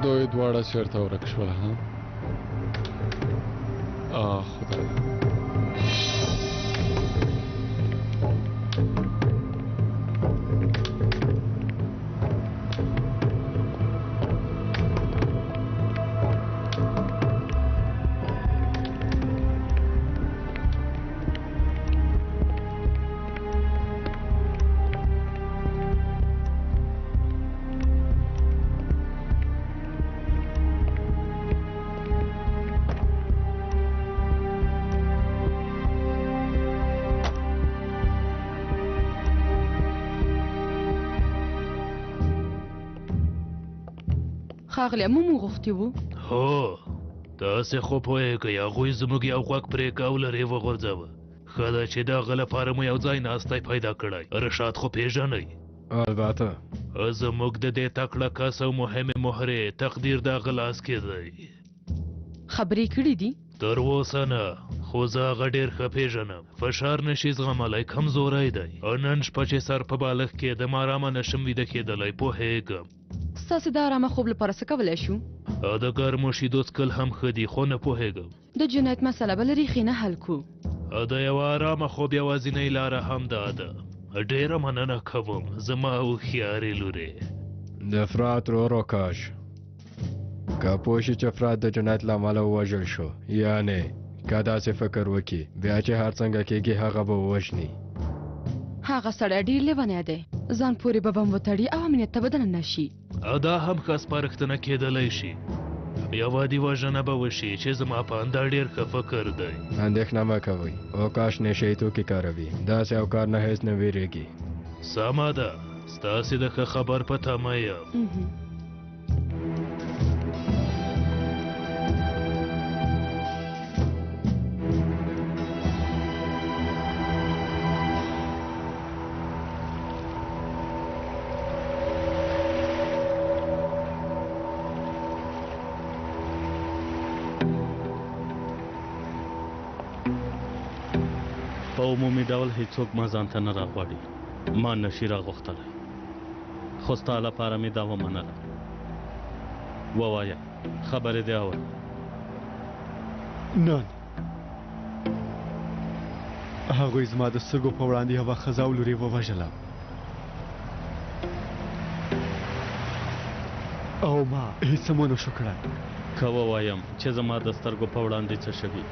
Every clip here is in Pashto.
دوی دواړه چېرته ورک شول ها خدای ښاغلی موږ غوښتي وو هو تاسې خو پوهېږئ هغوی زموږ یو غوږ پرې کو لرې وغورځوه ښه ده چې د هغه لپاره مو یو ځای ناستی پیدا کړی رشاد خو پېژنئ البته زموږ د دې تکړه کس او مهمې مهرې تقدیر د هغه لاس کې دی خبرې کړي دي تر اوسه نه خو زه هغه ډېر ښه پېژنم فشار نشي زغملی کمزوری دی نن شپه چې سر په بالښت کې د آرامه نشم ویده کېدلی پوهېږم ستاسې د آرامه خوب لپاره څه کولی شو د ګرمو شیدو څکل هم ښه دي خو نه پوهېږم د جنایت مسله به له ریښې نه حل کړو د یوه آرامه خوب یوازینۍ لاره هم دا ده ډېره مننه کوم زما هوښیارې لورې د افراد ورو کاش که پوه شي چې افراد د جنایت له امله ووژل شو یعنې که داسې فکر وکړي بیا چې هر څنګه کېږي هغه به ووژني هغه سړی ډېر لیونی دی ځان پورې به بم وتړي او امنیت ته به دننه شي دا هم ښه سپارښتنه کېدلی شي یوه دې وژنه به وشي چې زما په انده ډېر ښه فکر دی اندېښنه مه کوئ اوکاش نشه یي توکي کاروي داسې او کار نه هېڅ نه ویرېږي سمه ده ستاسې د ښه خبر په تمه یم په عمومي ډول هیڅوک ما ځان ته نه راغواړي ما نشي راغوښتلی خو ستا لپاره مې دا ومنله ووایه خبرې دې اورم نن هغوی زما د سترګو په وړاندې یوه ښځه او لور یې ووژله او ما هیڅ هم ونه شو کړی که ووایم چې زما د سترګو په وړاندې څه شوي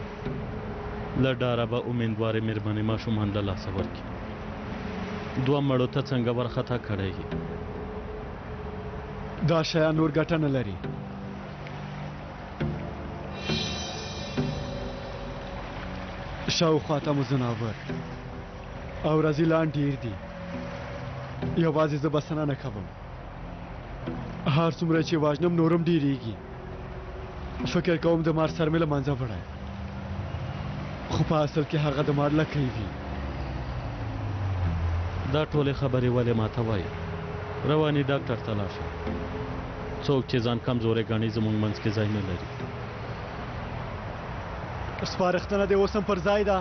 له ډاره به امیندوارې مېرمنې ماشومان له لاسه ورکړي دوه مړو ته څنګه ورخطا کړی دا شیان نور ګټه نه لري شاوخواته مو ځناور او رذیلان ډېر دي یوازې زه بسنه نه کوم هر څومره چې واجنم نورم ډېرېږي فکر کوم د مار سر مې له منځه وړی خو په اصل کې هغه د مار لکۍ وي دا ټولې خبرې ولې ماته وایي رواني ډاکټر ته لاړ شه څوک چې ځان کمزوری ګڼي زموږ منځ کې ځای نه لري سپارښتنه دې اوس هم پر ځای ده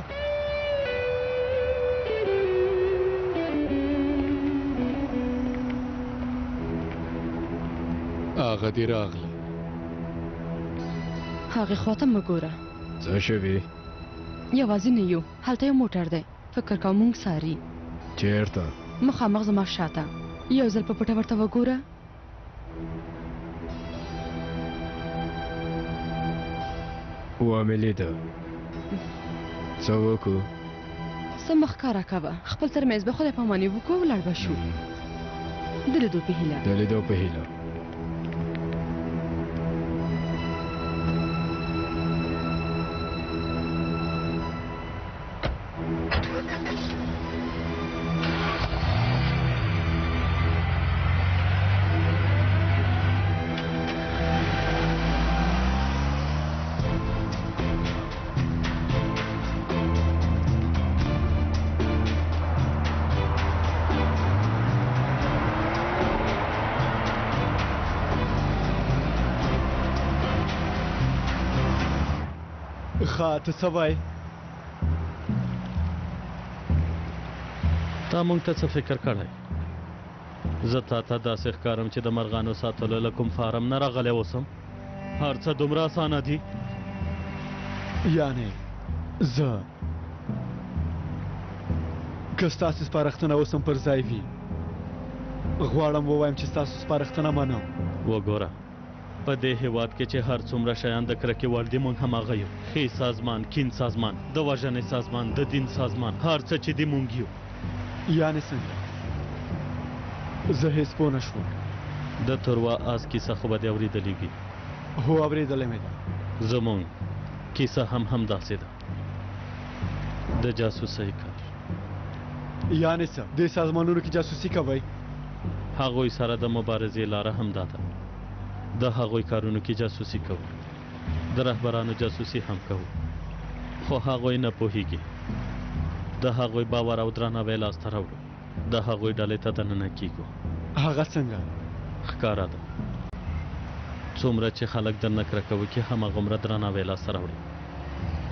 هغه دې راغله هغې خواته مه ګوره څه شوي یوازې نه یو هلته یو موټر دی فکر کوم موږ ساري چېرته مخامخ زما شاته یو ځل په پټه ورته وګوره ومې لیده څه وکړو څه مه ښکاره کوه خپل ترمنځ به خدای پاماني وکړو او ولاړ به شو د لیدو په هیله د لیدو په هیله ته څه وایې تا مونږ ته څه فکر کړی زه تا ته داسې ښکارم چې د مرغانو ساتلو له کوم فارم نه راغلی اوسم. هر څه دومره اسانه دي. یعنې زه که ستاسې سپارښتنه اوس هم پر ځای وي غواړم ووایم چې ستاسو سپارښتنه منم. وګوره په دې هیواد کې چې هر څومره شیان د کرکې وړ دي موږ هماغه یو. ښې سازمان، کین سازمان، د وژنې سازمان، د دین سازمان، هر څه چې دي موږ یو. یعنې څنګه؟ زه هیڅ پوه نه شوم. د تروا آس کیسه خو به دې اورېدلې وي. هو اورېدلې مې ده. زموږ کیسه هم همداسې ده، د جاسوسۍ کار. یعنې څه؟ دې سازمانونو کې جاسوسي کوئ؟ هغوی سره د مبارزې لاره همدا ده. د هغوی کارونو کې جاسوسي کوو، د رهبرانو جاسوسي هم کوو، خو هغوی نه پوهیږي. د هغوی باور او درناوی لاسته راوړو، د هغوی ډلې ته دننه کیږو. هغه څنګه؟ ښکاره ده څومره چې خلک درنه کرکه وکړي هماغومره درناوی لاسته راوړي.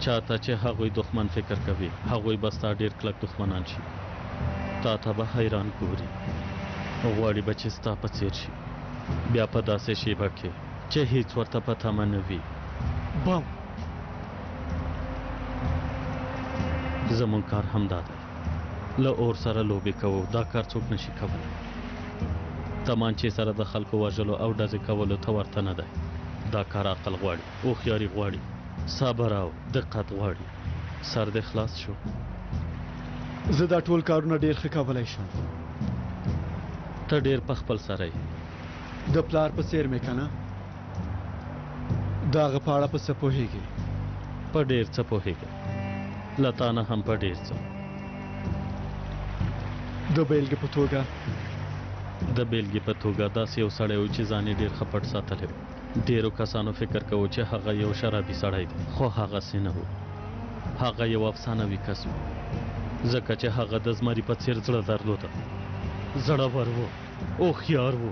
چاته چې هغوی دښمن فکر کوي هغوی به ستا ډېر کلک دښمنان شي. تا ته به حیران ګوري، غواړي به چې ستا په څېر شي. بیا په داسې شیبه کې چې هیڅ ورته په تمه نه وي بم. زموږ کار همدا دی، له اور سره لوبې کوو. دا کار څوک نشي کولی. تمانچې سره د خلکو وژلو او ډزې کولو ته ورته نه دی. دا کار عقل غواړي، هوښیاري غواړي، صبر او دقت غواړي. سر دې خلاص شو. زه دا ټول کارونه ډېر ښه کولی شم. ته ډېر په خپل سره یې. د پلار په څېر مې که نه؟ د هغه په اړه په څه پوهېږې؟ په ډېر څه پوهېږم، له تا نه هم په ډېر څه. د بیلګې په توګه؟ د بیلګې په توګه داسې یو سړی و چې ځان یې ډېر ښه پټ ساتلی و. ډېرو کسانو فکر کوو چې هغه یو شرابي سړی دی، خو هغسې نه و. هغه یو افسانوي کس و، ځکه چې هغه د زمري په څېر زړه درلوده. زړور و، هوښیار و.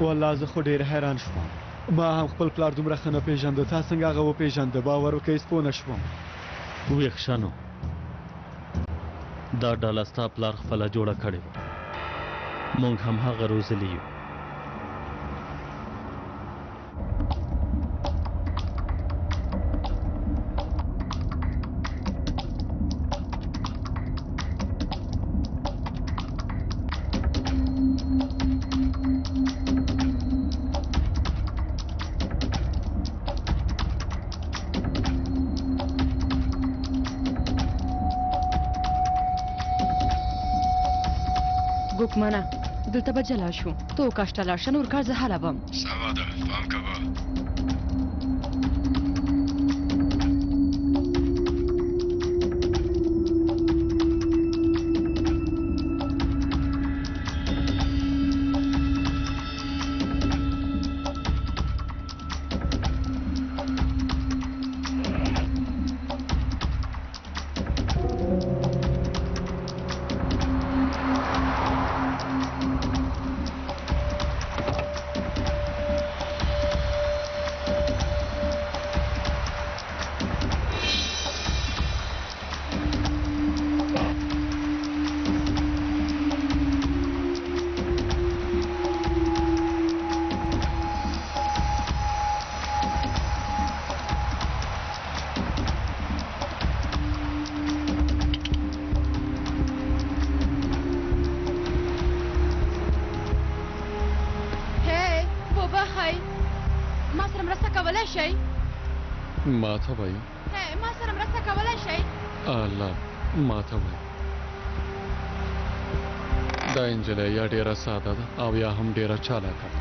والله زه خو ډېر حیران شوم. ما هم خپل پلار دومره ښه نه پېژانده. تا څنګه هغه وپېژانده؟ باور وکړه هېڅ پوه نه شوم. ویښ شه نو، دا ډله ستا پلار خپله جوړه کړې وه. موږ هم هغه روزلي یو. ګوکمنه دلته به جلا شو. تو کاشته لاړ شه، نور کار زه حلوم. سوا ده، پام کوه. ما ته وایي ما سره مرسته کولی شئ؟ الله ما ته وایي دا انجلۍ یا ډېره ساده ده او یا هم ډېره چالاکه ده.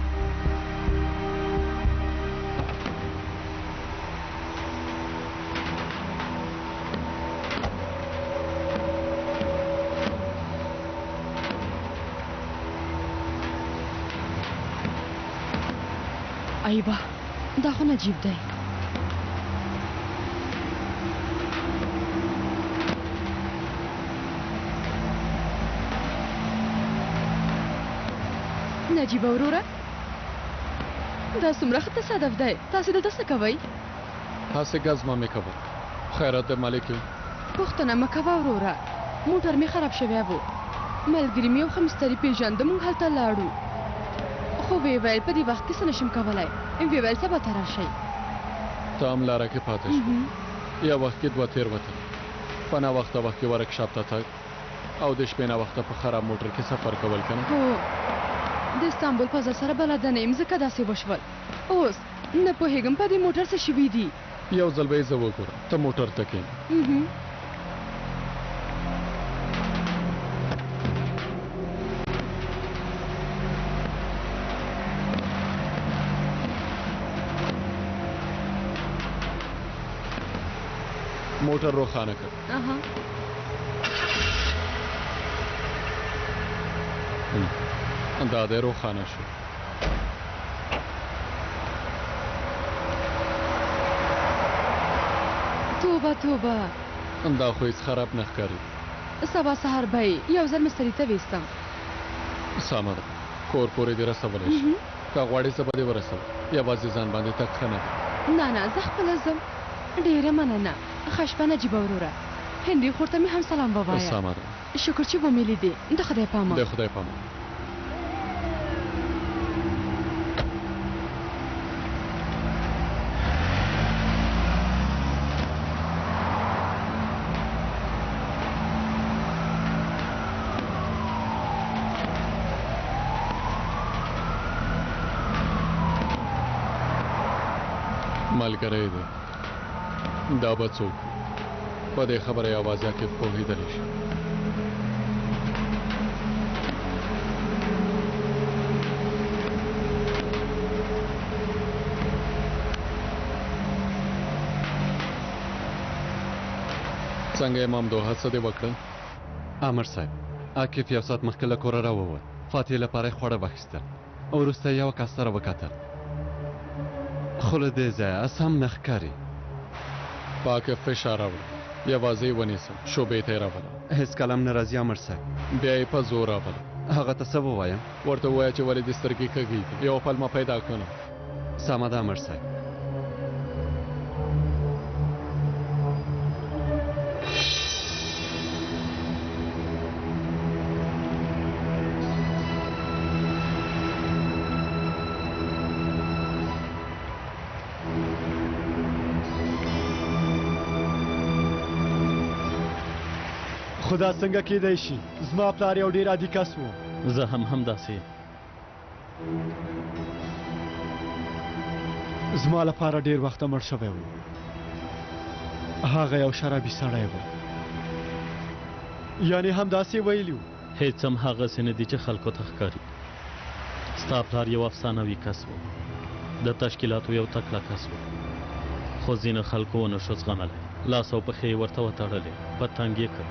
ایبا دا خو نجیب دی. نجیب وروره دا څومره ښه تصادف دی. تاسې دلته څه کوئ؟ هسې ګزمه مې کوه. خیرات دی مالکې. پوښتنه مه کوه وروره، موټر مې خراب شوی و. ملګري مې یو ښه مستري پیژانده، موږ هلته لاړو، خو ویې ویل په دې وخت کې څه نشم کولی. ویې ویل سبا ته راشئ. ته هم لاره کې پاتې شوې. یا وخت کې دوه تېروتنې، په ناوخته وخت کې ورکشاپ ته تګ او د شپې ناوخته په خراب موټر کې سفر کول که نه؟ هو د استانبول فضا سره بلده نه یم، ځکه داسې وشول. اوس نه پوهېږم په دې موټر څه شوي دي. یو ځل به یې زه وګورم، ته موټر ته کښېنه. موټر روښانه کړ. دا دی روښانه شو. توبه توبه، دا خو هېڅ خراب نه ښکاري. سبا سهار به یې یو ځل مستري ته ویستم. سمه ده، کور پورې دې رسولی شي. که غواړې زه به دې ورسوم، یوازې ځان باندې تګ ښه نه دی. نه زه خپله ځم. ډېره مننه. ښه شپه نجیبه وروره. هندي خور ته مې هم سلام ووایه. سمه ده. شکر چې ومې لیدې. د خدای پامان. د خدای پامان. ملګری دی، دا به څوک په دې خبره اوازه کې پوهېدلی شي. څنګه امام دوحه څه دې وکړل؟ امر صاحب، عاکف یو ساعت مخکې له کوره راووت. فاتح لپاره یې خواړه واخیستل او وروسته یې یوه کس سره وکتل، خو له دې ځایه سم نه ښکاري. پاکه فشار راوړه، یوازې یې ونیسم، شوبې ته یې راوله. هېڅ کلام نه راځي امر صاحب. بیا یې په زور راوله. هغه ته څه ووایم؟ ورته ووایه چې ولې دې سترګې کږې دي، یوه پلمه پیدا کړم. سمه ده امر صاحب. خدا څنګه کېدای شي؟ زما پلار یو ډېر عادي کس و. زه هم همداسې یم. زما لپاره ډېر وخته مړ شوی و. هغه یو شرابي سړی و. یعنې همداسې ویلي و. هېڅ هم هغسې نه دي چې خلکو ته ښکاري. ستا پلار یو افسانوي کس و، د تشکیلاتو یو تکړه کس و، خو ځینو خلکو ونه شو زغملی. لاس او پښې یې ورته وتړلې، په تنګ یې کړ.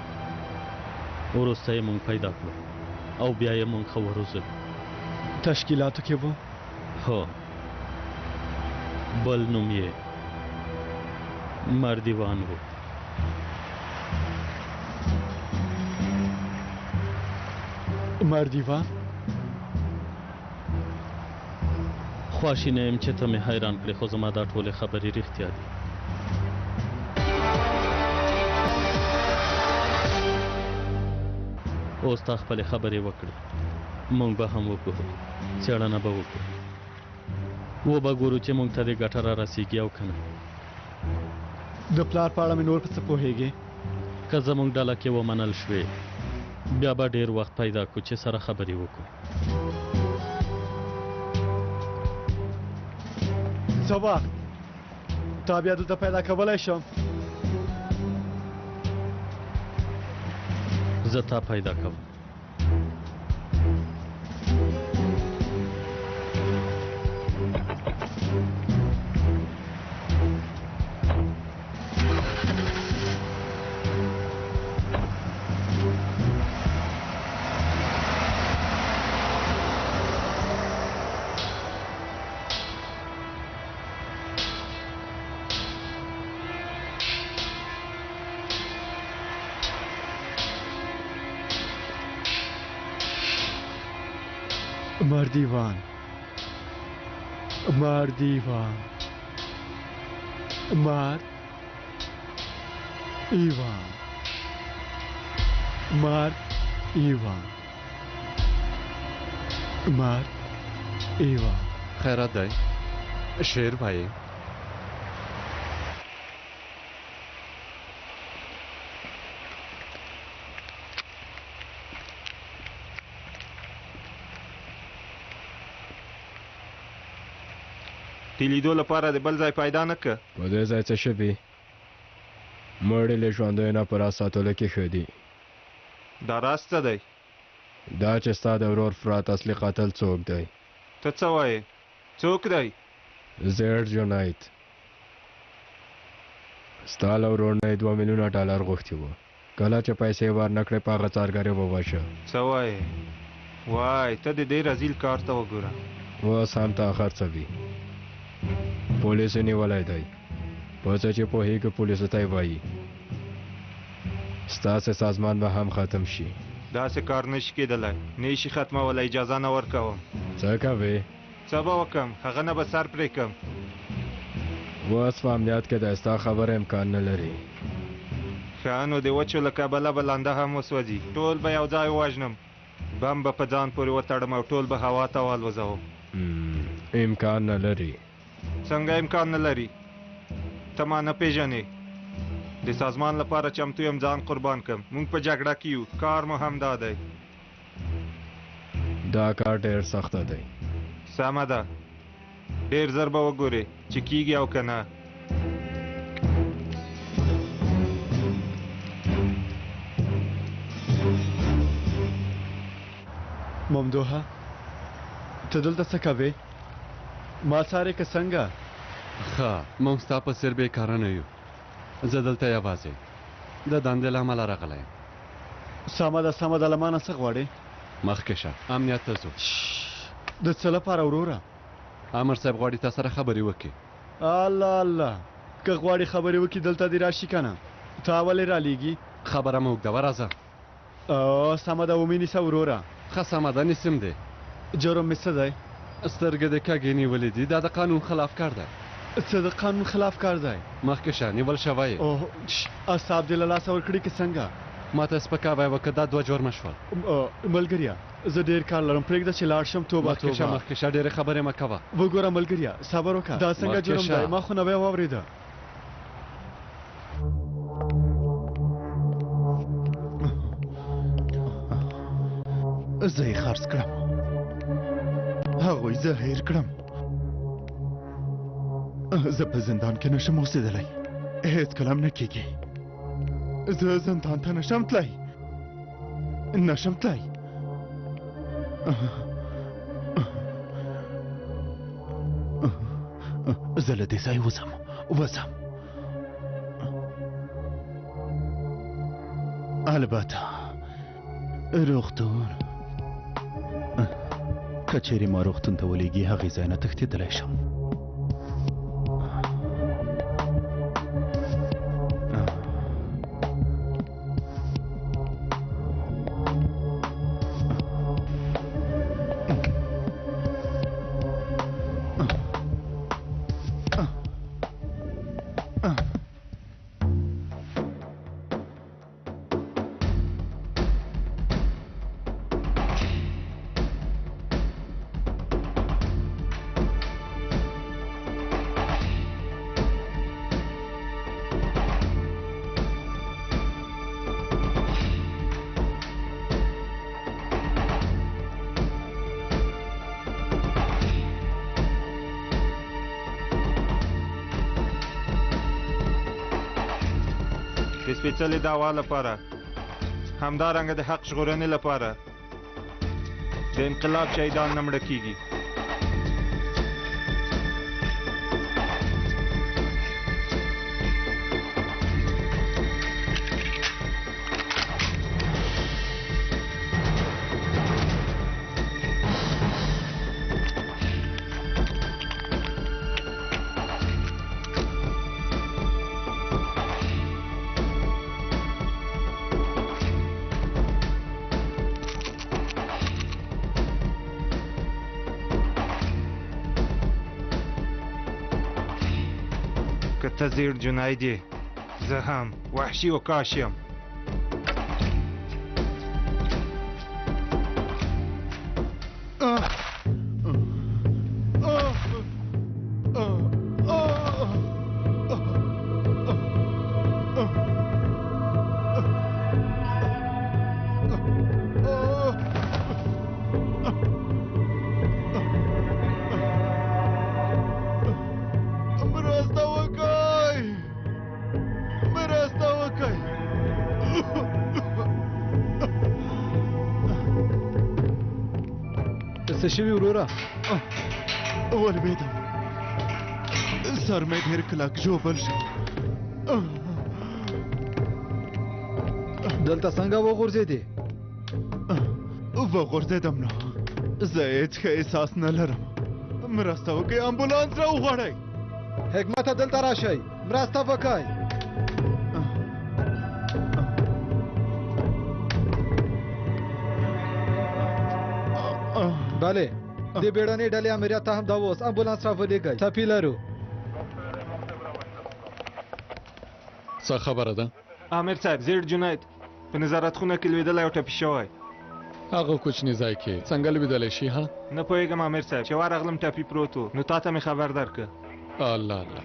وروسته یې موږ پیدا کړو او بیا یې موږ ښه وروزلو. تشکیلاتو کې و؟ هو، بل نوم یې مردیوان و. مردیوان؟ خواشینی یم چې ته مې حیران کړې، خو زما دا ټولې خبرې رښتیا دي. اوس تا خپلې خبرې وکړې، موږ به هم وګورو، څېړنه به وکړو، وبه ګورو چې موږ ته دې ګټه را رسېږي او که نه. د پلار په اړه مې نور په څه پوهېږې؟ که زموږ ډله کې ومنل شوې، بیا به ډېر وخت پیدا کړو چې سره خبرې وکړو. څه وخت؟ تا بیا دلته پیدا کولی شم؟ زه تا پیدا کوم. مردیوان، مردیوان، مرد ایوان، مرد ایوان. مار ایوه خیرات دی شعر وایي د لیدو لپاره د بل ځای پیدا نه که په دې ځای څه شوي مړی له ژوندیو نه په راز ساتلو کې ښه دي دا راز څه دی دا چې ستا د ورور فرات اصلي قاتل څوک دی ته څه وایې څوک دی زیړ جنید ستا له ورور نه یې 2 میلیونه ډالر غوښتي وو کله چې پیسې ورنه کړې په هغه څارګرې ووژه څه وایې وای ته د دې رزیل کار ته وګوره اوس هم تا خرڅوي پولیسو نیولی دی په څه چې پوهېږي پولیسو ته یې وایي ستاسې سازمان به هم ختم شي داسې کار نشي کېدلی نه شي ختمولی اجازه نه ورکوم څه کوې څه به وکړم هغه نه به سر پرې کړم اوس په امنیت کې د ستا خبره امکان نه لري ښه نو د وچو له کبله به لنده هم وسوځي ټول به یو ځای ووژنم بم به په ځان پورې وتړم او ټول به هوا ته والوځوم امکان نه لري څنګه امکان نه لري ته ما نه پیژنې د سازمان لپاره چمتو یم ځان قربان کړم موږ په جګړه کې یو کار مو هم دا دی دا کار ډېر سخته دی سمه ده ډېر زر به وګورې چې کیږي او که نه ممدوحه ته دلته څه کوې ما څارې که څنګه ښه موږ ستا په څېر بېکاره نه یو زه دلته یوازې د دندې له امله راغلی یم سمه ده له ما نه څه غواړې مخکې شه امنیت ته ځو د څه لپاره وروره امر صاحب غواړي تا سره خبرې وکړي الله که غواړي خبرې وکړي دلته دې راشي که نه تا ولې رالیږي خبره مه اوږدوه راځه سمه ده ومې نیسه وروره ښه سمه ده نیسم دی جرم مې څه دی سترګې د کږې نیولې دي دا د قانون خلاف کار دی څه د قانون خلاف کار دی مخکې شه نیول شوی یې اوه اعصاب دې له لاسه ورکړي که څنګه ما ته سپکاوی وکړه دا 2 جرمه شول ملګريه زه ډېر کار لرم پرېږده چې لاړ شم توبه مخکې شه ډېرې خبرې مه کوه وګوره ملګريه صبر وکړه دا څنګه جرم دی ما خو نه وی واورېده زه یې خرڅ کړم هغوی زه هیر کړم زه په زندان کې نشم اوسېدلی هېڅ کله هم نه کېږي زه زندان ته نشم تللی زه له دې ځای وځم البته روغتون که چیرې ما روغتون ته ولیږي هغې ځای نه تښتېدلی شم د سپېڅلې دعوا لپاره همدارنګه د حق ژغورنې لپاره د انقلاب شهیدان نه مړه کېږي که ته زیړ جنید یې زه هم وحشي وکاش یم څه شوي وروره؟ ولوېدم، سر مې ډېر کلک ژوبل شو. دلته څنګه وغورځېدې؟ وغورځېدم نو زه هېڅ ښه احساس نه لرم. مرسته وکړئ، امبولانس راوغواړئ. حکمته دلته راشئ، مرسته وکئ. بله، د بیړنۍ ډلې امریت ته هم دا اوس امبولانس راولېږئ. ټپي لرو. څه خبره ده؟ عامر صاحب، زیړ جنید په نظارت خونه کې لوېدلی او ټپي شوی. هغه کوچني ځای کې څنګه لوېدلی شي؟ ها، نه پوهېږم عامر صاحب، چې ورغلم ټپي پروت و، نو تا ته مې خبر درکړه. الله الله.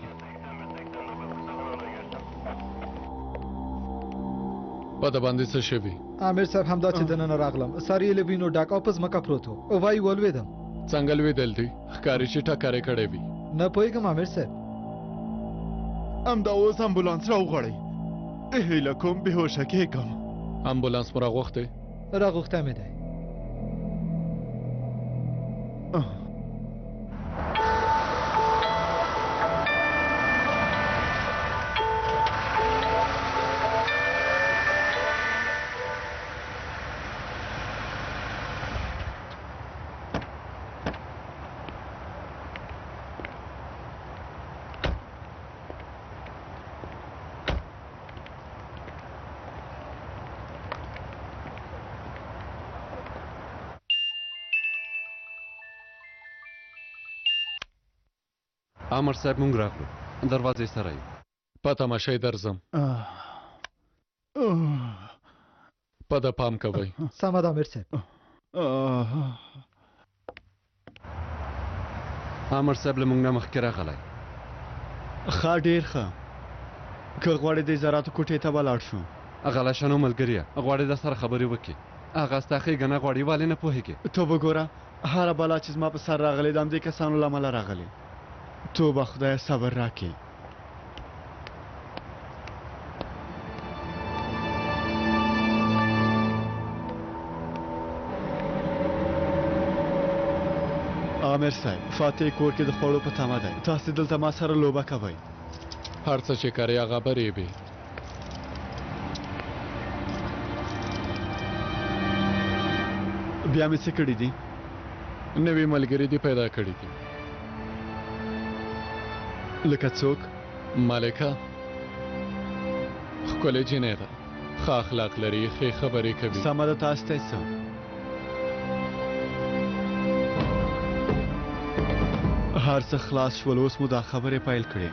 په د باندې څه شوي؟ امیر صاحب همدا چې دننه راغلم، سر یې له وینو ډک او په ځمکه پروت و. وایي ولوېدم. څنګه لوېدل دي؟ ښکاري چې ټکر یې کړی وي. نه پوهېږم امیر صاحب. همدا اوس امبولانس راوغواړئ. هیله کوم بېهوشه کېږم. امبولانس مو راغوښتی؟ راغوښتی مې دی. امر صاحب مونږ راغلو، دروازې سره یو. په تماشای درځم، په د پام کوئ. سمه ده امیر صاحب. امر صاحب له مونږ نه مخکې راغلی. ښه، ډېر ښه. که غواړې د زراعتو کوټې ته به لاړ شو. غله شنو ملګریه، غواړې د سره خبرې وکړي. هغه ستا ښېګه نه غواړي، ولې نه پوهېږې؟ ته وګوره، هره بلا چې زما په سر راغلې د همدې کسانو له امله راغلې. توبه خدایه، صبر راکړې. عامر صاحب، فاتح کور کې د خوړو په تمه دی. تاسې دلته ما سره لوبه کوئ. هر څه چې کوي هغه برې وي. بیا مې څه کړي دي؟ نوي ملګري دي پیدا کړي دي. لکه څوک؟ مالکه ښکلې جینۍ ده، ښه اخلاق لري، ښې خبرې کوي. سمه ده، تاسو ته څه؟ هر څه خلاص شول، اوس مو دا خبرې پیل کړې.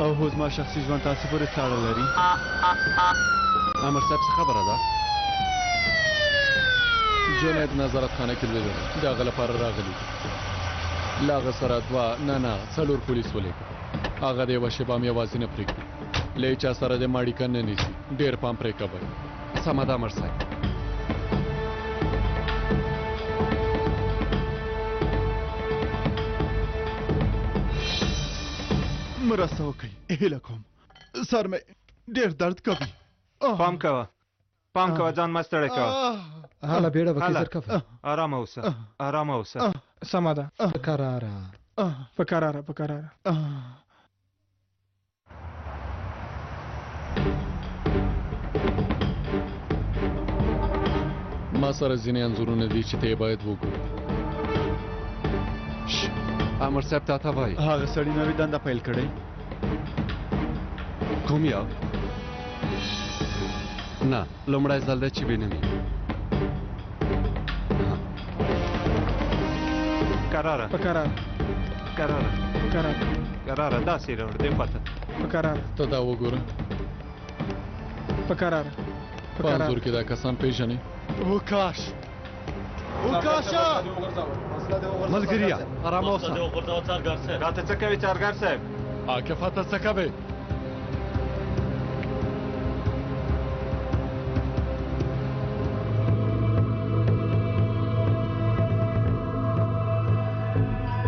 او هو زما شخصي ژوند تاسو پورې تړاو لري. امر صاحب څه خبره ده؟ جنید نظارت خانه کې لوېدلی، د هغه لپاره راغلي. له هغه سره دوه نه څلور پولیس ولېږه. هغه د یوه شېبه هم یوازې نه پرېږدي. له هېچا سره د ماړیکه نه نیسي. ډېر پام پرې کوئ. سمه ده امر صاحب. مرسته وکړئ، هیله کوم. سر مې ډېر درد کوي. پام کوه، پام کوه، ځان مه ستړی کوه. هله بیړه وکړئ، زر کوه. ارامه اوسه، ارامه اوسه. سمه ده. په کراره، په کراره، په کراره. ما سره ځینې انځورونه دي چې ته یې باید وګورې. امر صاحب تا ته وایي هغه سړي نوې دنده پیل کړې. کوم یو؟ نه، لومړی ځل دی چې وینم. کراره، په کراره، کراره، په کراره، کراره. داسې راوړ دې خواته. په کراره، ته دا وګوره. په کراره، په په انځور کراره. کې دا کسان پیژنې؟ وکاش، وکاشه! ملګریه ارامه اوسه. راته څه کوي څارګر صاحب؟ عاکفه ته څه کوې؟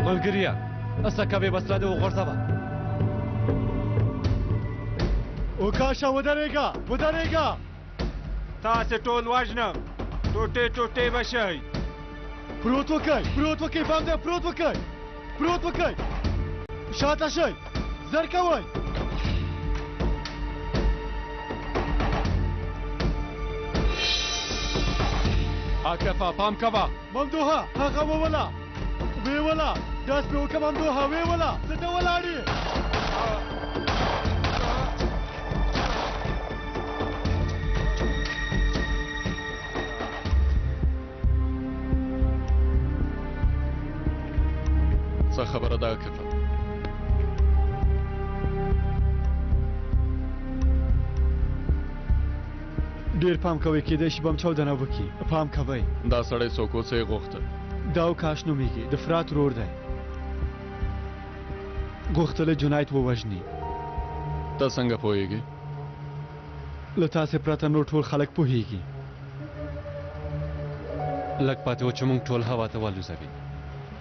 ملګریه څه کوې؟ وسله دې وغورځوه. وکاشه ودرېږه، ودرېږه. تاسې ټول وژنم ټوټې ټوټې به شئ پروت وکئ بام دی پروت وکئ شاته شئ زر کوئ عاکفه پام کوه ممدوحه هغه ویې وله داس پرې وکړه ممدوحه ویې وله څه ته ولاړې څه خبره ده عاکفه ډېر پام کوئ کېدای شي بم چاودنه وکړي پام کوئ دا سړی څوک و څه یې غوښتل دا اوکاش نومیږي د فرات ورور دی غوښتل یې جنایت ووژني ته څنګه پوهېږې له تاسې پرته نور ټول خلک پوهېږي لږ پاتې و چې موږ ټول هوا ته والوزوي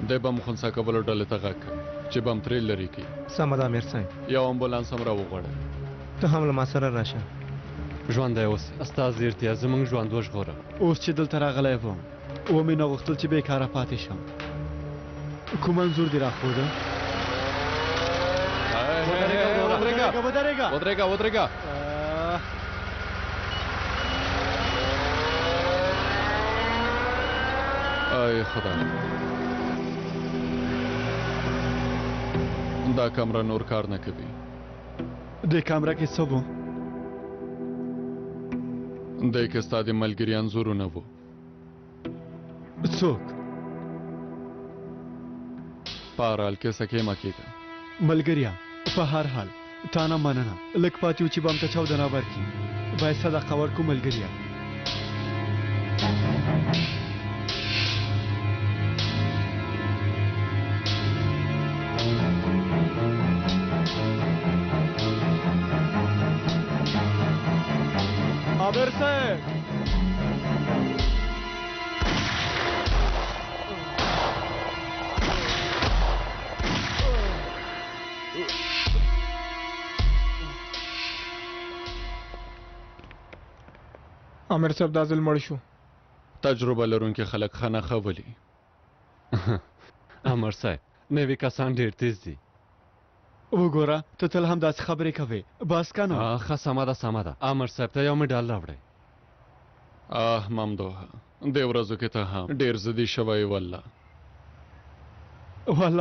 دی بم خونسا کولو ډلې ته غږ کړ چې بم ترې لرې کړي سمه ده امیر صاحب یو امبولانس هم راوغواړه ته هم له ما سره راشه ژوندی اوسې استازي اړتیا زموږ ژوند وژغوره اوس چې دلته راغلی وم ومې نه غوښتل چې بېکاره پاتې شم کوم انځور دې راښوده ودرېږه ای خدا دا کمره نور کار نه کوي دې کامره کې څه وو دی کې ستا د ملګري انځورونه وو څوک په هر حال کې سکې مه کېږه ملګریا په هر حال تا نه مننه لږ پاتې و چې بم ته چاودنه ورکړي باید صدقه ورکړو ملګریا عابر صاحب امیر صاحب دا ځل مړ شو تجربه لرونکي خلک ښه نښه ولي امر صاحب نوي کسان ډېر تیز دي وګوره ته تل هم داسې خبرې کوې بس که نو ښه سمه ده امر صاحب ته یو مډال راوړئ ممدوحه دې ورځو کې ته هم ډېر ضدي شوی والله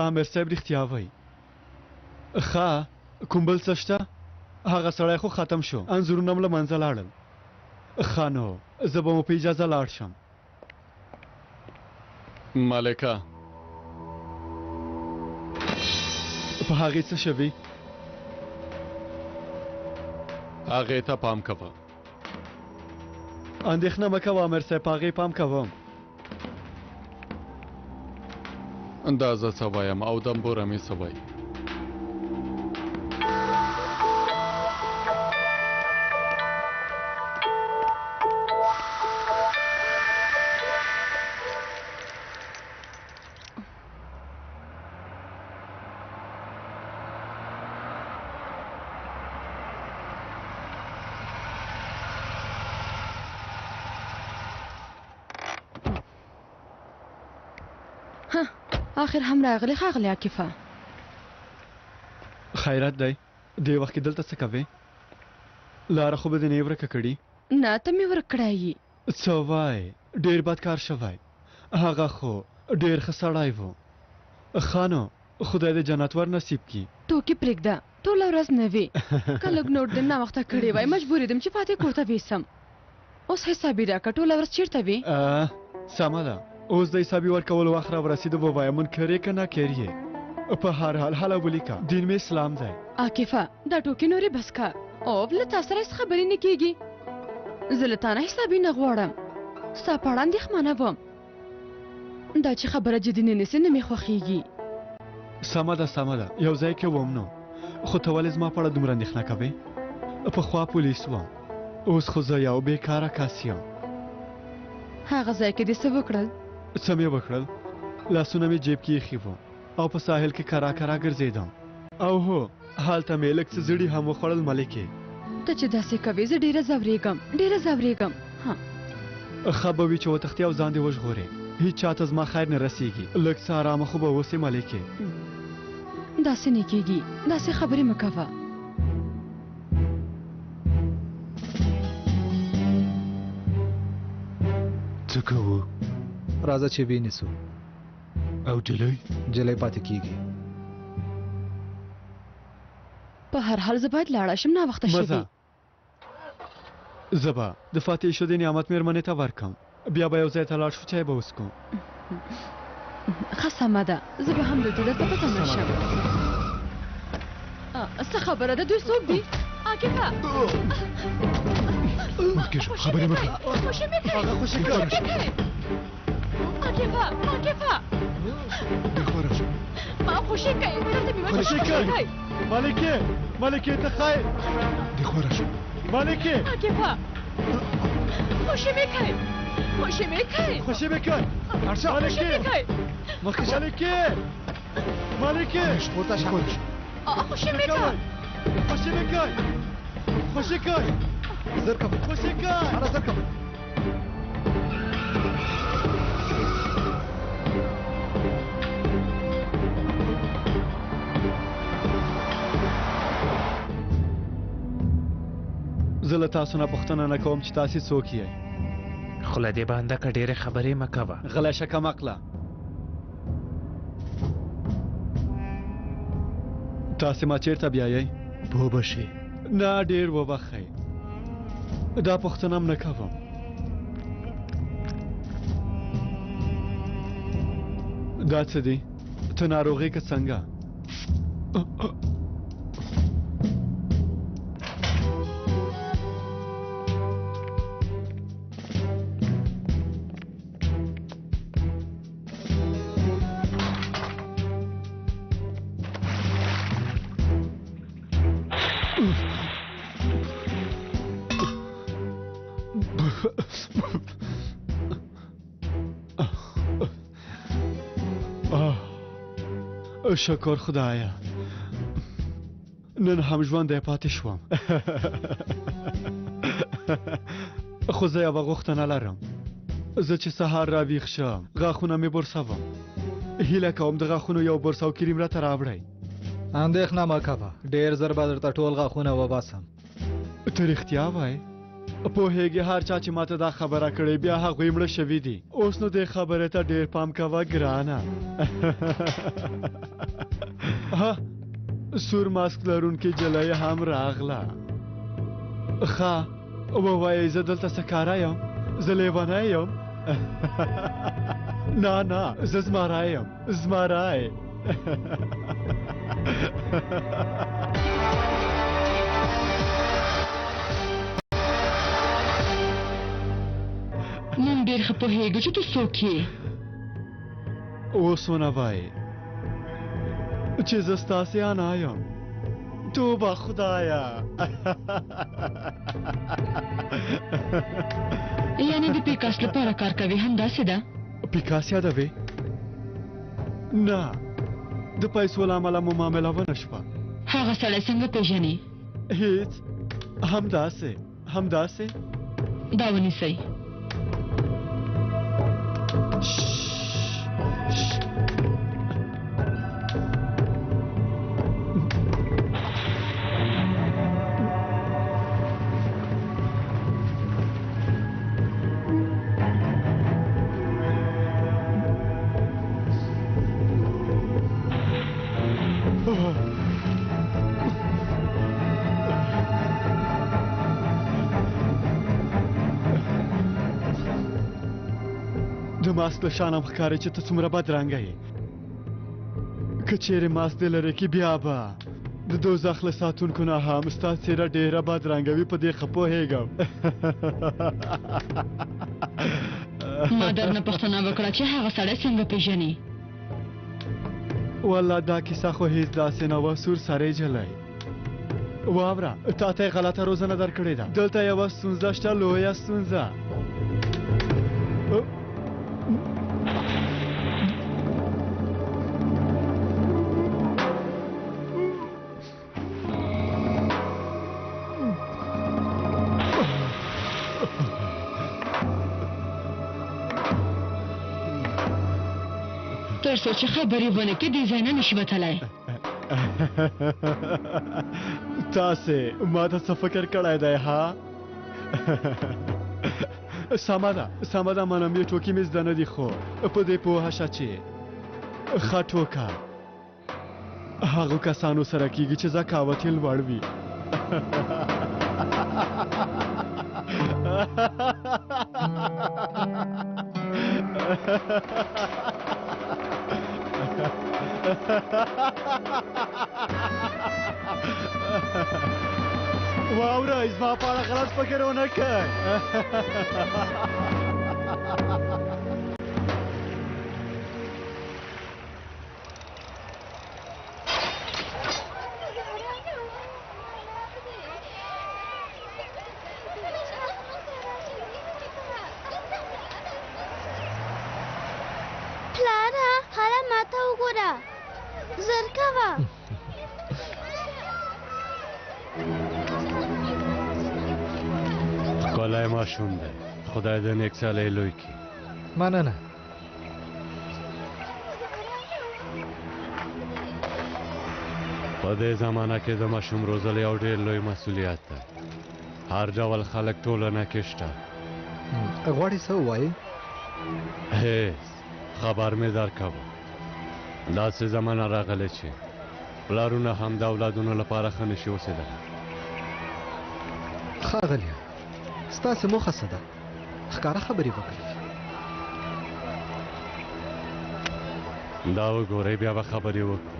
امیر صاحب رښتیا وایي ښه کوم بل څه شته هغه سړی خو ختم شو انځورونه م له منځه لاړل ښه نو زه به مو په اجازه لاړ شم مالکه په هغې څه شوي هغې ته پام کوه اندېښنه مه کوه امیر صاحب په هغې پام کوم دا زه څه وایم او دمبوره مې څه وایي آخر هم راغلی ښاغلی عاکفه خیرت دی دې وخت کې دلته څه کوې لاره خو به دې نه یې ورکه کړي نه ته مې ورک کړی یې څه وایې ډېر بد کار شوی هغه خو ډېر ښه سړی و ښه نو خدای دې جنت ور نصیب کړي ټوکې پرېږده ټوله ورځ نه وې که لږ نوټ دې ناوخته کړی وای مجبور یم چې فاتح کور ته ویسم اوس حسابي راکړه ټوله ورځ چېرته وې سمه ده اوس د حسابي ورکولو وخت راورسېده ووایم منکر یې که ناکر یې په هر حال هله ولیکه دین مې اسلام دی عاکفه دا ټوکې نورې بس که او له تا سره هېڅ خبرې نه کېږي زه له تا نه حسابي نه غواړم ستا په اړه اندېښمنه وم دا چې خبره جدي نه نیسې نه مې خوښېږي سمه ده یو ځای کې وم نو خو ته ولې زما په اړه دومره اندېښنه کوې پخوا پولیس وم اوس خو زه یو بېکاره کس یم هغه ځای کې دې څه وکړل څه مې وکړل لاسونه مې جیب کې ایښي وو او په ساحل کې کرا ګرځېدم او هو هلته مې لږ څه زړي هم وخوړل ملکې ته چې داسې کوې زه ډېره ځورېږم ښه به وي چې وتښتې او ځان دې وژغورې هیڅ چاته زما خیر نه رسیږي لږ څه ارامه خو به اوسې ملکې داسې نه کېږي داسې خبرې مه کوه څه کوو راځه چې وینیسو او جلۍ جلۍ پاتې کیږي په هر حال زه باید لاړه شم ناوخته شوي مزه زه به د فاتح شدې نعمت مېرمنې ته ورکم بیا به یو ځای ته لاړ شو چای به وڅښو ښه سمه ده زه به هم دلته درته په تمه شم څه خبره ده دوی څوک دي عاقبه مخکې شه خبرې مه کوه خوشي مې کوي خوشي کوي عاقبه دخوا راشه ما خوشي کوي درته مې وایي خوشي کوي ملکې ته خیر دخوا راشه ملکې عاقبه خوشي مې کوي خوشي مې کوي خوشي مې کوي مخکې شه ملکې پورته شه خوشي مې کوي خوشي کوي زر کوه خوشي کوي انا زر کوه زه له تاسو نه پوښتنه نه کوم چې تاسې څوک یې خو له دې بانده که ډېرې خبرې مه کوه غلی شه کمقله تاسې ما چیرته بیایئ پوه به شې نه ډېر وبخئ دا پوښتنه هم نه کوم دا څه دي ته ناروغې که څنګه شکر خدایا نن هم ژوندی پاتې شوم خو زه یوه غوښتنه لرم زه چې سهار راویښ شم غاښونه مې برسوم هیله کوم د غاښونو یو برس او کریم راته راوړئ اندېښنه مه کوه ډېر زر به درته ټول غاښونه وباسم ته رښتیا وایې پوهېږې هر چا چې ماته دا خبره کړې بیا هغوی مړه شوي دي اوس نو دې خبرې ته ډېر پام کوه ګرانه ها سور ماسک لرونکې جلۍ هم راغله ښه ووایئ زه دلته څه کاره یم زه لیونی یم نه زه زمری یم زمری مونږ ډېر ښه پوهېږو چې ته څوک یې اوس ونه وایې چې زه ستاسې انا یم توبه خدایا یعنې د پیکاس لپاره کار کوي همداسې ده پیکاس یادوې نه د پیسو له امله مو معامله ونه شوه هغه سړی څنګه پیژنې هیڅ همداسې دا ونیسئ د ماسک له شانم ښکاري چې ته څومره بدرنګه یې که چیرې ماسک دې لرې کې بیا به د دوزخ له ساتونکو نه هم ستا څېره ډېره بدرنګه وي په دې ښه پوهېږم ما درنه پوښتنه وکړه چې هغه سړی څنګه پیژنې والله دا کیسه خو هیڅ داسې نه وه سور سرې جلی واوره تا ته یې غلطه روزنه درکړې ده دلته یوه ستونزه شته لویه ستونزه تر څو چې خبرې ونه کې دې ځای نه نشي وتلی. تاسې ما ته څه فکر کړی دی ها؟ سمه ده منم یې ټوکې مې زده نه دي خو په دې پوهه شه چې ښه ټوکه هغو کسانو سره کېږي چې ذکاوت یې لوړ وي. واورئ زما په اړه غلط فکر ونه کړئ. پلاره هله ماته وګوره زر کوه. ښکلی ماشوم دی خدای دې نیک سالی لوی کړي. مننه. په دې زمانه کې د ماشوم روزل یو ډېر لوی مسؤلیت دی. هر ډول خلک ټولنه کې شته. غواړې څه ووایې؟ هیڅ خبر مې درکوه. داسې زمانه راغلی چې پلارونه هم د اولادونو لپاره ښه نشي اوسېدلی. ښاغلیه ستاسې موخه څه ده؟ ښکاره خبرې وکړئ. دا وګورئ بیا به خبرې وکړو.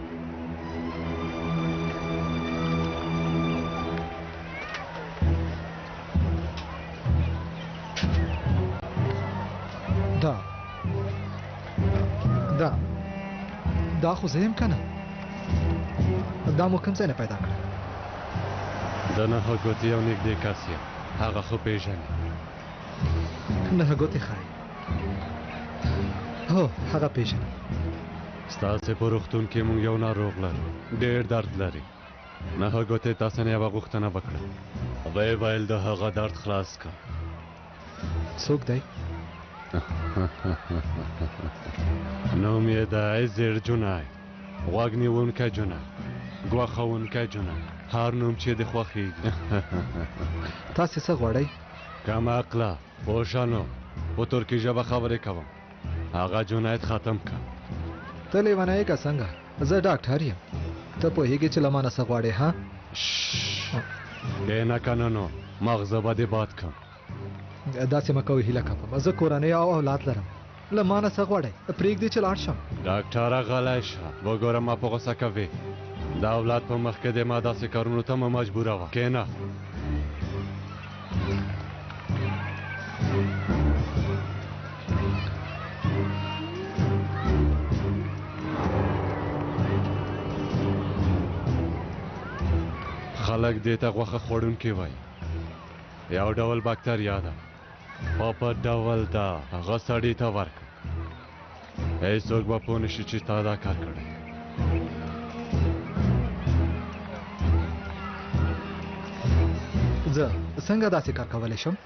دا خو زه یم که نه؟ دا مو کوم ځای نه پیدا کړه؟ د نهه ګوتې یو نږدې کس یم هغه خو پېژنې. نهه ګوتې ښایي. هو هغه پېژنم. ستاسې په روغتون کې موږ یو ناروغ لرو ډېر درد لري. نهه ګوتې تاسې نه یوه غوښتنه وکړه. ویې ویل د هغه درد خلاص کړه. څوک دی؟ نوم یې دی زیر جونای، غوږ نیونکی جونای، ګوښونکی جونای، هر نوم چې دې خوښېږي. تاسې څه غواړئ؟ کم عقله پوشانو په ترکي ژبه خبرې کوم. هغه جنایت ختم کړه. ته لیونی یې که څنګه؟ زه ډاکټر یم. ته پوهېږې چې له ما نه څه غواړې ها؟ کښېنه که نه نو مغزه به دې باد کړم. داسې مه کوئ هیله کوم. زه کورنۍ او اولاد لرم. له ما نه څه غواړئ؟ پرېږدې چې لاړ شم. ډاکټره غلی شه. وګوره ما په غوسه کوې. د اولاد په مخ کې دې ما داسې کارونو ته مه مجبوروه. کښېنه. خلک دې ته غوښه خوړونکي وایي. یو ډول باکتریا ده. په ډول ده هغه سړي ته ورکړه. هېڅوک به پوه نه شي چې تا دا کار کړی. زه څنګه داسې کار کولی شم؟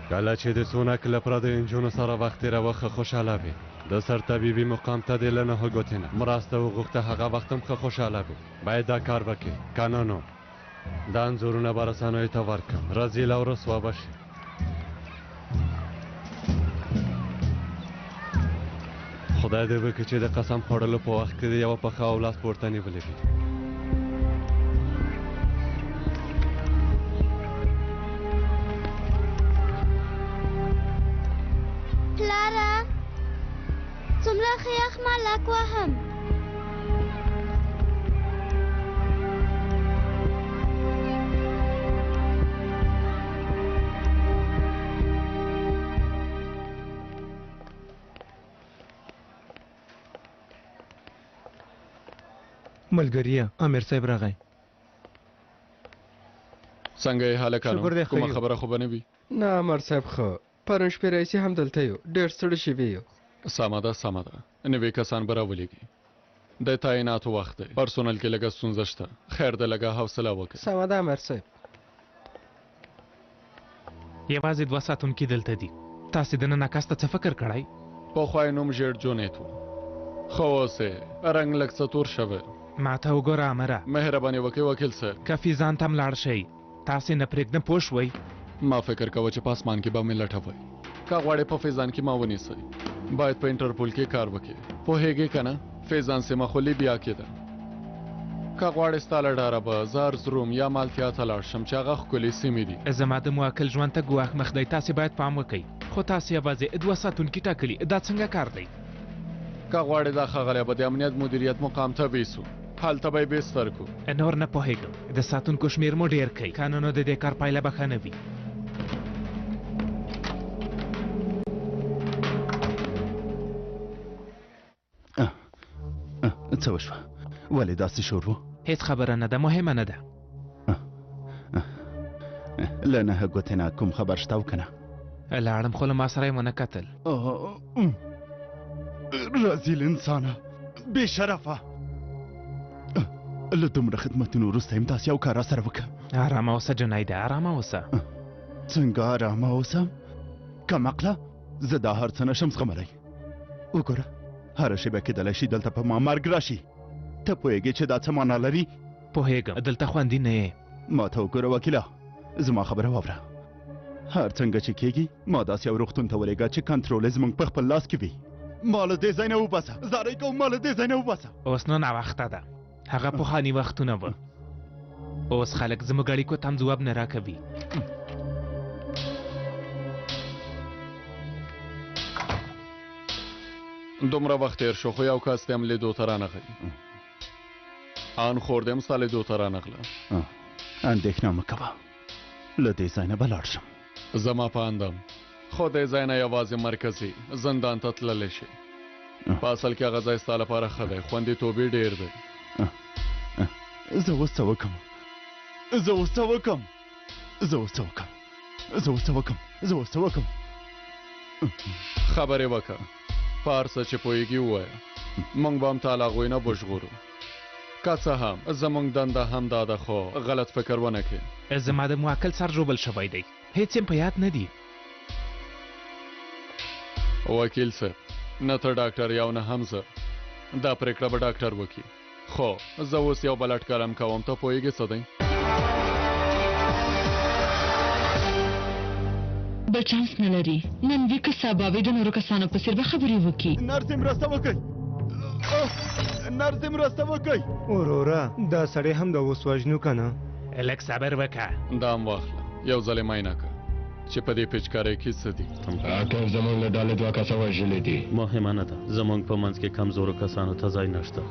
کله چې د سونک له پردیو نجونو سره وخت تېروه ښه خوشحاله وې. د سرطبیبي مقام ته دې له نهه ګوتې نه مرسته وغوښته. هغه وخت هم ښه خوشحاله وې. باید دا کار وکړې که نه نو دا انځورونه به رسنیو ته ورکړم. رذیله او رسوا به شي. خدای دې وکړي چې د قسم خوړلو په وخت کې د یوه پښه او لاس پورته نیولې وي. پلاره څومره ښه یخ ما لک وهم. ملګریه امیر صاحب راغی. څنګه یې هلکانو؟ کومه خبره خو به نه وي؟ نه امر صاحب ښه. پرون شپې رئیسي هم دلته یو. ډېر ستړي شوي یو. سمه ده سمه ده. نوي کسان به راولېږي. د تعیناتو وخت دی. پرسونل کې لږه ستونزه شته. خیر ده لږه حوصله وکړه. سمه ده امر صاحب. یوازې 2 ساعتونکي دلته دي. تاسې د نن کس ته څه فکر کړی؟ پخوا یې نوم ژیړ جونیت و. خو اوسې رنګ لږ څه تور شوی ما ته وګوره امره مهرباني وکړئ وکیل صاحب که فیضان ته ملاړ شئ تاسې نه پرېږدم پوه شوئ ما فکر کوه چې په اسمان کې به مې لټوئ که غواړئ په فیضان کې ما ونیسئ باید په انټرپول کې کار وکړئ پوهېږې که نه فیضان سیمه خو لیبیا کې ده که غواړې ستا له ډاره به زه ارزروم یا مالتیا ته لاړ شم چې هغه ښکلې سیمې دي زما د موکل ژوند ته ګواښ مخ دی تاسې باید پام وکئ خو تاسې یوازې 2 ساتونکي ټاکلي دا څنګه کار دی که غواړې دا ښاغلی به د امنیت مدیریت مقام ته بیسو هلته به یې بستر کړو نور نه پوهېږم د ساتونکو شمېر مو ډېر کوي قانونو د دې کار پایله به ښه نه وي څه وشوه ولې داسې شور و هیڅ خبره نه ده مهمه نه ده له نهه ګوتې نه کوم خبر شته او که نه لاړم خو له ما سره یې ونه کتل رزیل انسانه بې شرفه له دومره خدمتونو وروسته یم داسې یو کار راسره وکړه ارامه اوسه جنیده ارامه اوسه څنګه ارامه اوسم کم عقله زه دا هر څه نشم زغملی وګوره هره شیبه کېدلی شي دلته په ما مرګ راشي ته پوهېږې چې دا څه معنا لري پوهېږم دلته خوندي نه یې ما ته وګوره وکیله زما خبره واوره هر څنګه چې کېږي ما داسې یو روغتون ته ولېږه چې کنټرول یې زموږ په خپل لاس کې وي ما له دې ځای نه وباسه زارۍ کوم ما له دې ځای نه وباسه اوس نو ناوخته ده هغه پخواني وختونه وه اوس خلک زموږ اړیکو ته هم ځواب نه راکوي دومره وخت تېر شو خو یو کس دې هم لیدو ته رانغی ان خور دې هم ستا لیدو ته رانغله اندېښنه مه کوه له دې ځای نه به لاړ شم زما په اندم خو دې ځای نه یوازې مرکزي زندان ته تللی شي په اصل کې هغه ځای ستا لپاره ښه دی خوندیتوب یې ډېر دی زه اوس څه وکړم زه اوس څه وکړم خبرې وکړه په هر څه چې پوهېږي ووایه موږ به هم تا له هغوی نه وژغورو که څه هم زموږ دنده هم دا ده خو غلط فکر ونه کړې زما د موکل سر ژوبل شوی دی هیڅ یې په یاد نه دي وکیل صاحب نه ته ډاکټر یا نه هم زه دا پرېکړه به ډاکټر وکړي خو زه اوس یو بل اټکل هم کوم ته پوهېږې څه دی بل چانس نه لري نن وي که سبا وي د نورو کسانو په څېر به خبرې وکړي نرسې مرسته وکړئ نرسې مرسته وکړئ وروره دا سړی هم د اوس وژنو که نه لږ صبر وکړه دا هم واخله یو ځل یې معاینه کړه چې په دې پیچکارۍ کې څه دي حاکم زموږ له ډلې 2 کسه وژلي دي مهمه نه ده زموږ په منځ کې کمزورو کسانو ته ځای نشته